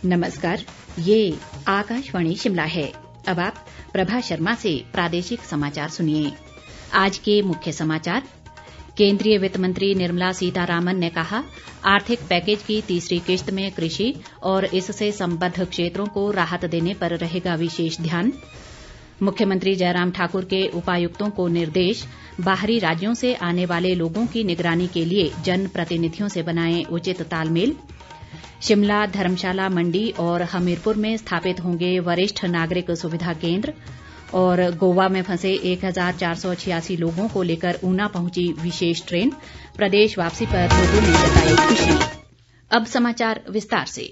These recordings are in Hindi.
नमस्कार, ये आकाशवाणी शिमला है। अब आप प्रभा शर्मा से प्रादेशिक समाचार सुनिए। आज के मुख्य समाचार। केंद्रीय वित्त मंत्री निर्मला सीतारामन ने कहा, आर्थिक पैकेज की तीसरी किश्त में कृषि और इससे संबद्ध क्षेत्रों को राहत देने पर रहेगा विशेष ध्यान। मुख्यमंत्री जयराम ठाकुर के उपायुक्तों को निर्देश, बाहरी राज्यों से आने वाले लोगों की निगरानी के लिए जन प्रतिनिधियों से बनाएं उचित तालमेल। शिमला, धर्मशाला, मंडी और हमीरपुर में स्थापित होंगे वरिष्ठ नागरिक सुविधा केंद्र। और गोवा में फंसे 1486 लोगों को लेकर ऊना पहुंची विशेष ट्रेन। प्रदेश वापसी पर लोगों ने जताई खुशी। अब समाचार विस्तार से।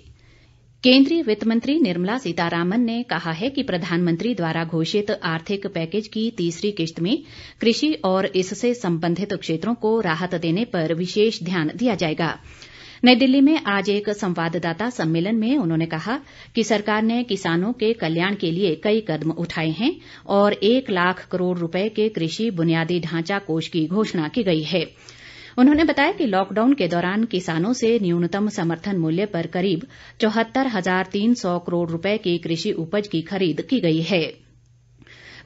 केंद्रीय वित्त मंत्री निर्मला सीतारामन ने कहा है कि प्रधानमंत्री द्वारा घोषित आर्थिक पैकेज की तीसरी किश्त में कृषि और इससे संबंधित क्षेत्रों को राहत देने पर विशेष ध्यान दिया जाएगा। नई दिल्ली में आज एक संवाददाता सम्मेलन में उन्होंने कहा कि सरकार ने किसानों के कल्याण के लिए कई कदम उठाए हैं और 1 लाख करोड़ रुपए के कृषि बुनियादी ढांचा कोष की घोषणा की गई है। उन्होंने बताया कि लॉकडाउन के दौरान किसानों से न्यूनतम समर्थन मूल्य पर करीब 74,300 करोड़ रुपए की कृषि उपज की खरीद की गई है।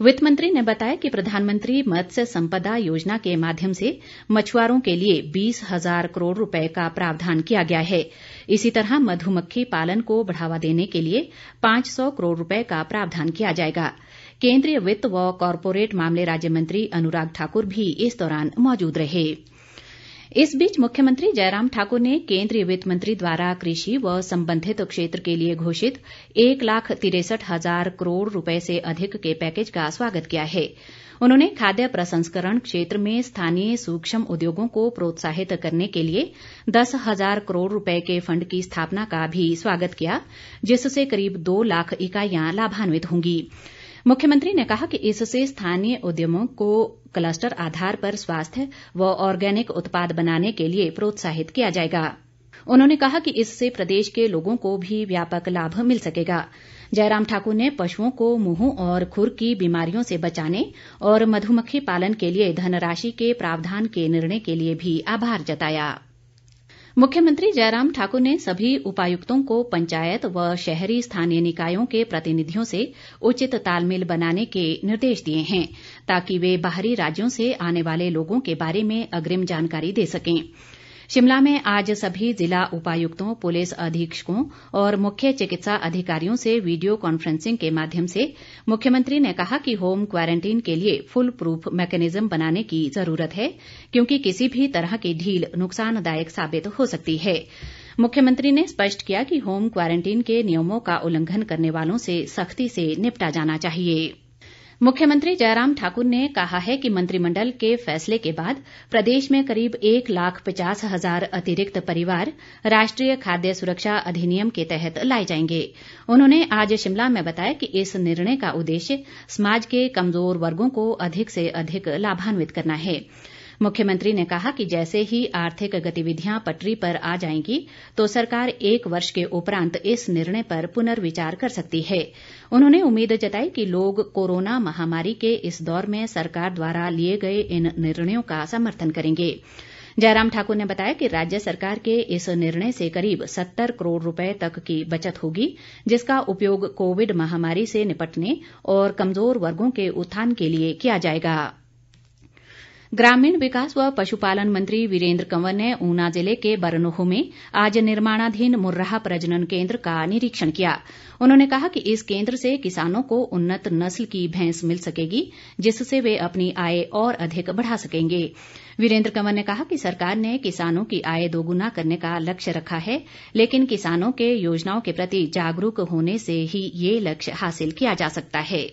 वित्त मंत्री ने बताया कि प्रधानमंत्री मत्स्य संपदा योजना के माध्यम से मछुआरों के लिए 20,000 करोड़ रुपए का प्रावधान किया गया है। इसी तरह मधुमक्खी पालन को बढ़ावा देने के लिए 500 करोड़ रुपए का प्रावधान किया जाएगा। केंद्रीय वित्त व कॉरपोरेट मामले राज्य मंत्री अनुराग ठाकुर भी इस दौरान मौजूद रहे। इस बीच मुख्यमंत्री जयराम ठाकुर ने केंद्रीय वित्त मंत्री द्वारा कृषि व संबंधित क्षेत्र के लिए घोषित 1,63,000 करोड़ रुपए से अधिक के पैकेज का स्वागत किया है। उन्होंने खाद्य प्रसंस्करण क्षेत्र में स्थानीय सूक्ष्म उद्योगों को प्रोत्साहित करने के लिए 10,000 करोड़ रुपए के फंड की स्थापना का भी स्वागत किया, जिससे करीब 2 लाख इकाइयां लाभान्वित होंगी। मुख्यमंत्री ने कहा कि इससे स्थानीय उद्यमों को क्लस्टर आधार पर स्वास्थ्य व ऑर्गेनिक उत्पाद बनाने के लिए प्रोत्साहित किया जाएगा। उन्होंने कहा कि इससे प्रदेश के लोगों को भी व्यापक लाभ मिल सकेगा। जयराम ठाकुर ने पशुओं को मुंह और खुर की बीमारियों से बचाने और मधुमक्खी पालन के लिए धनराशि के प्रावधान के निर्णय के लिए भी आभार जताया। मुख्यमंत्री जयराम ठाकुर ने सभी उपायुक्तों को पंचायत व शहरी स्थानीय निकायों के प्रतिनिधियों से उचित तालमेल बनाने के निर्देश दिए हैं, ताकि वे बाहरी राज्यों से आने वाले लोगों के बारे में अग्रिम जानकारी दे सकें। शिमला में आज सभी जिला उपायुक्तों, पुलिस अधीक्षकों और मुख्य चिकित्सा अधिकारियों से वीडियो कॉन्फ्रेंसिंग के माध्यम से मुख्यमंत्री ने कहा कि होम क्वारंटीन के लिए फुल प्रूफ मैकेनिज्म बनाने की जरूरत है, क्योंकि किसी भी तरह की ढील नुकसानदायक साबित हो सकती है। मुख्यमंत्री ने स्पष्ट किया कि होम क्वारंटीन के नियमों का उल्लंघन करने वालों से सख्ती से निपटा जाना चाहिए। मुख्यमंत्री जयराम ठाकुर ने कहा है कि मंत्रिमंडल के फैसले के बाद प्रदेश में करीब 1,50,000 अतिरिक्त परिवार राष्ट्रीय खाद्य सुरक्षा अधिनियम के तहत लाए जाएंगे। उन्होंने आज शिमला में बताया कि इस निर्णय का उद्देश्य समाज के कमजोर वर्गों को अधिक से अधिक लाभान्वित करना है। मुख्यमंत्री ने कहा कि जैसे ही आर्थिक गतिविधियां पटरी पर आ जाएंगी तो सरकार 1 वर्ष के उपरांत इस निर्णय पर पुनर्विचार कर सकती है। उन्होंने उम्मीद जताई कि लोग कोरोना महामारी के इस दौर में सरकार द्वारा लिए गए इन निर्णयों का समर्थन करेंगे। जयराम ठाकुर ने बताया कि राज्य सरकार के इस निर्णय से करीब 70 करोड़ रुपए तक की बचत होगी, जिसका उपयोग कोविड महामारी से निपटने और कमजोर वर्गों के उत्थान के लिए किया जाएगा। ग्रामीण विकास व पशुपालन मंत्री वीरेंद्र कंवर ने ऊना जिले के बरनोह में आज निर्माणाधीन मुर्राह प्रजनन केंद्र का निरीक्षण किया। उन्होंने कहा कि इस केंद्र से किसानों को उन्नत नस्ल की भैंस मिल सकेगी, जिससे वे अपनी आय और अधिक बढ़ा सकेंगे। वीरेंद्र कंवर ने कहा कि सरकार ने किसानों की आय दोगुना करने का लक्ष्य रखा है, लेकिन किसानों के योजनाओं के प्रति जागरूक होने से ही ये लक्ष्य हासिल किया जा सकता है।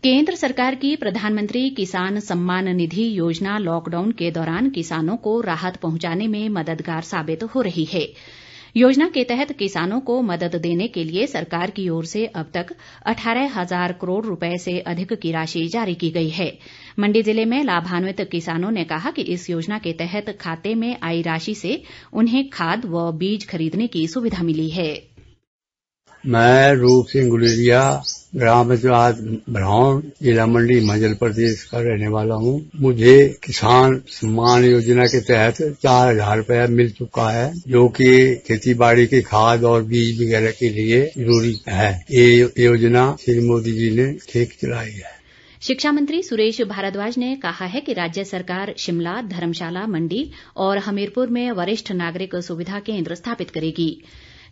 केंद्र सरकार की प्रधानमंत्री किसान सम्मान निधि योजना लॉकडाउन के दौरान किसानों को राहत पहुंचाने में मददगार साबित हो रही है। योजना के तहत किसानों को मदद देने के लिए सरकार की ओर से अब तक 18,000 करोड़ रुपए से अधिक की राशि जारी की गई है। मंडी जिले में लाभान्वित किसानों ने कहा कि इस योजना के तहत खाते में आई राशि से उन्हें खाद व बीज खरीदने की सुविधा मिली है। मैं रूप सिंह गुलेरिया, ग्राम पंचायत भ्रौण, जिला मंडी, हिमाचल प्रदेश का रहने वाला हूँ। मुझे किसान सम्मान योजना के तहत 4,000 रुपया मिल चुका है, जो कि खेती बाड़ी की खाद और बीज वगैरह के लिए जरूरी है। ये योजना श्री मोदी जी ने ठीक चलाई है। शिक्षा मंत्री सुरेश भारद्वाज ने कहा है कि राज्य सरकार शिमला, धर्मशाला, मंडी और हमीरपुर में वरिष्ठ नागरिक सुविधा केंद्र स्थापित करेगी।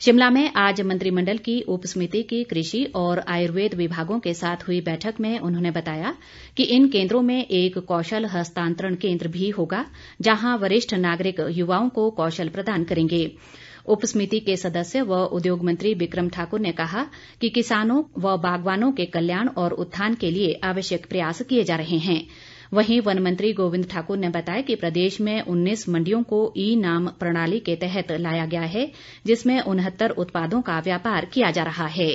शिमला में आज मंत्रिमंडल की उप समिति की कृषि और आयुर्वेद विभागों के साथ हुई बैठक में उन्होंने बताया कि इन केंद्रों में एक कौशल हस्तांतरण केंद्र भी होगा, जहां वरिष्ठ नागरिक युवाओं को कौशल प्रदान करेंगे। उप समिति के सदस्य व उद्योग मंत्री बिक्रम ठाकुर ने कहा कि किसानों व बागवानों के कल्याण और उत्थान के लिए आवश्यक प्रयास किए जा रहे हैं। वहीं वन मंत्री गोविंद ठाकुर ने बताया कि प्रदेश में 19 मंडियों को ई नाम प्रणाली के तहत लाया गया है, जिसमें 69 उत्पादों का व्यापार किया जा रहा है।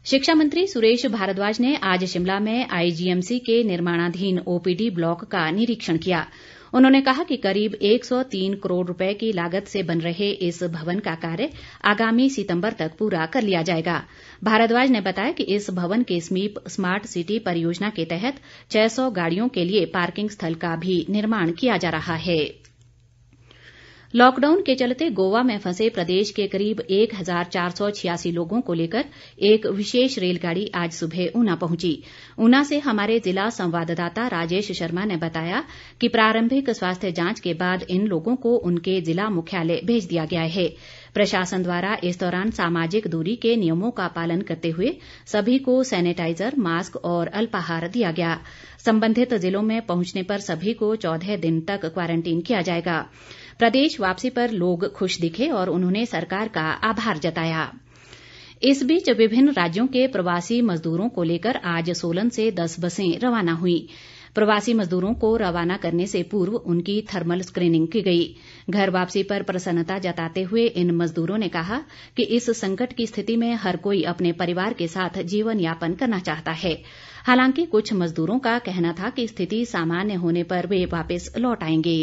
शिक्षा मंत्री सुरेश भारद्वाज ने आज शिमला में आईजीएमसी के निर्माणाधीन ओपीडी ब्लॉक का निरीक्षण किया। उन्होंने कहा कि करीब 103 करोड़ रुपए की लागत से बन रहे इस भवन का कार्य आगामी सितंबर तक पूरा कर लिया जाएगा। भारद्वाज ने बताया कि इस भवन के समीप स्मार्ट सिटी परियोजना के तहत 600 गाड़ियों के लिए पार्किंग स्थल का भी निर्माण किया जा रहा है। लॉकडाउन के चलते गोवा में फंसे प्रदेश के करीब 1,486 लोगों को लेकर एक विशेष रेलगाड़ी आज सुबह ऊना पहुंची। ऊना से हमारे जिला संवाददाता राजेश शर्मा ने बताया कि प्रारंभिक स्वास्थ्य जांच के बाद इन लोगों को उनके जिला मुख्यालय भेज दिया गया है। प्रशासन द्वारा इस दौरान सामाजिक दूरी के नियमों का पालन करते हुए सभी को सैनिटाइजर, मास्क और अल्पाहार दिया गया। संबंधित जिलों में पहुंचने पर सभी को 14 दिन तक क्वारंटीन किया जाएगा। प्रदेश वापसी पर लोग खुश दिखे और उन्होंने सरकार का आभार जताया। इस बीच विभिन्न राज्यों के प्रवासी मजदूरों को लेकर आज सोलन से 10 बसें रवाना हुई। प्रवासी मजदूरों को रवाना करने से पूर्व उनकी थर्मल स्क्रीनिंग की गई। घर वापसी पर प्रसन्नता जताते हुए इन मजदूरों ने कहा कि इस संकट की स्थिति में हर कोई अपने परिवार के साथ जीवन यापन करना चाहता है। हालांकि कुछ मजदूरों का कहना था कि स्थिति सामान्य होने पर वे वापस लौट आएंगे।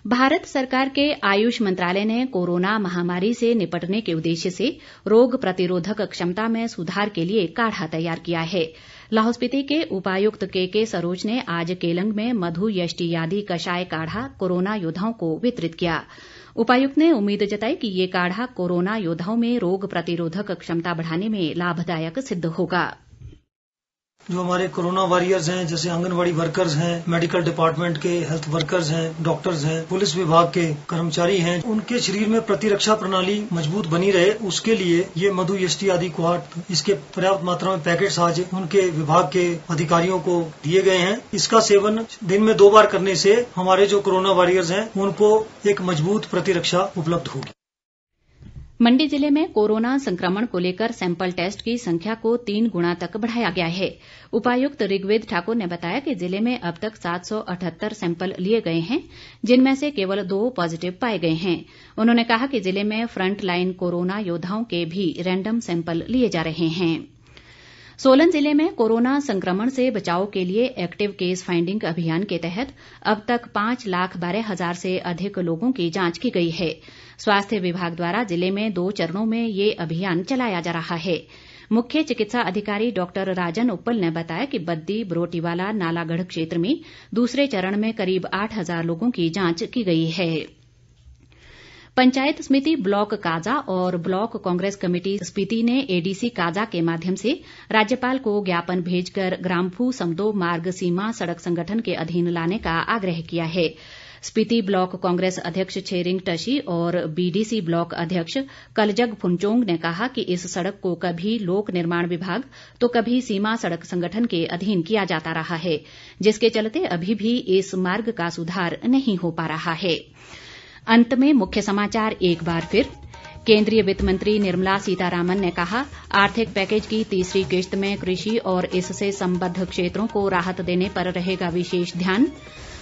भारत सरकार के आयुष मंत्रालय ने कोरोना महामारी से निपटने के उद्देश्य से रोग प्रतिरोधक क्षमता में सुधार के लिए काढ़ा तैयार किया है। लाहौल स्पीति के उपायुक्त के सरोज ने आज केलंग में मधु यष्टियादि कषाय काढ़ा कोरोना योद्धाओं को वितरित किया। उपायुक्त ने उम्मीद जताई कि ये काढ़ा कोरोना योद्धाओं में रोग प्रतिरोधक क्षमता बढ़ाने में लाभदायक सिद्ध होगा। जो हमारे कोरोना वॉरियर्स हैं, जैसे आंगनवाड़ी वर्कर्स हैं, मेडिकल डिपार्टमेंट के हेल्थ वर्कर्स हैं, डॉक्टर्स हैं, पुलिस विभाग के कर्मचारी हैं, उनके शरीर में प्रतिरक्षा प्रणाली मजबूत बनी रहे, उसके लिए ये मधु यष्टि आदि क्वाट इसके पर्याप्त मात्रा में पैकेट्स आज उनके विभाग के अधिकारियों को दिए गए हैं। इसका सेवन दिन में 2 बार करने से हमारे जो कोरोना वॉरियर्स हैं उनको एक मजबूत प्रतिरक्षा उपलब्ध होगी। मंडी जिले में कोरोना संक्रमण को लेकर सैंपल टेस्ट की संख्या को 3 गुना तक बढ़ाया गया है। उपायुक्त ऋग्वेद ठाकुर ने बताया कि जिले में अब तक 778 सैंपल लिए गए हैं, जिनमें से केवल 2 पॉजिटिव पाए गए हैं। उन्होंने कहा कि जिले में फ्रंट लाइन कोरोना योद्धाओं के भी रैंडम सैंपल लिए जा रहे हैं। सोलन जिले में कोरोना संक्रमण से बचाव के लिए एक्टिव केस फाइंडिंग अभियान के तहत अब तक 5,12,000 से अधिक लोगों की जांच की गई है। स्वास्थ्य विभाग द्वारा जिले में 2 चरणों में ये अभियान चलाया जा रहा है। मुख्य चिकित्सा अधिकारी डॉक्टर राजन उप्पल ने बताया कि बद्दी, बरोटीवाला, नालागढ़ क्षेत्र में दूसरे चरण में करीब 8,000 लोगों की जांच की गई है। पंचायत समिति ब्लॉक काजा और ब्लॉक कांग्रेस कमेटी स्पीति ने एडीसी काजा के माध्यम से राज्यपाल को ज्ञापन भेजकर ग्राम्फू समदो मार्ग सीमा सड़क संगठन के अधीन लाने का आग्रह किया है। स्पीति ब्लॉक कांग्रेस अध्यक्ष छेरिंग टशी और बीडीसी ब्लॉक अध्यक्ष कलजग फुनचोंग ने कहा कि इस सड़क को कभी लोक निर्माण विभाग तो कभी सीमा सड़क संगठन के अधीन किया जाता रहा है, जिसके चलते अभी भी इस मार्ग का सुधार नहीं हो पा रहा है। अंत में मुख्य समाचार एक बार फिर। केंद्रीय वित्त मंत्री निर्मला सीतारामन ने कहा, आर्थिक पैकेज की तीसरी किश्त में कृषि और इससे संबद्ध क्षेत्रों को राहत देने पर रहेगा विशेष ध्यान।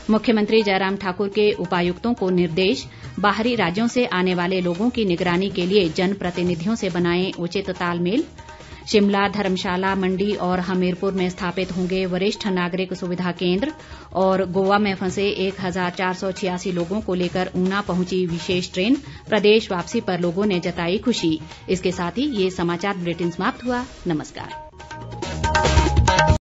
मुख्यमंत्री जयराम ठाकुर के उपायुक्तों को निर्देश, बाहरी राज्यों से आने वाले लोगों की निगरानी के लिए जनप्रतिनिधियों से बनाएं उचित तालमेल। शिमला, धर्मशाला, मंडी और हमीरपुर में स्थापित होंगे वरिष्ठ नागरिक सुविधा केंद्र। और गोवा में फंसे 1486 लोगों को लेकर ऊना पहुंची विशेष ट्रेन। प्रदेश वापसी पर लोगों ने जताई खुशी। इसके साथ ही ये समाचार बुलेटिन समाप्त हुआ। नमस्कार।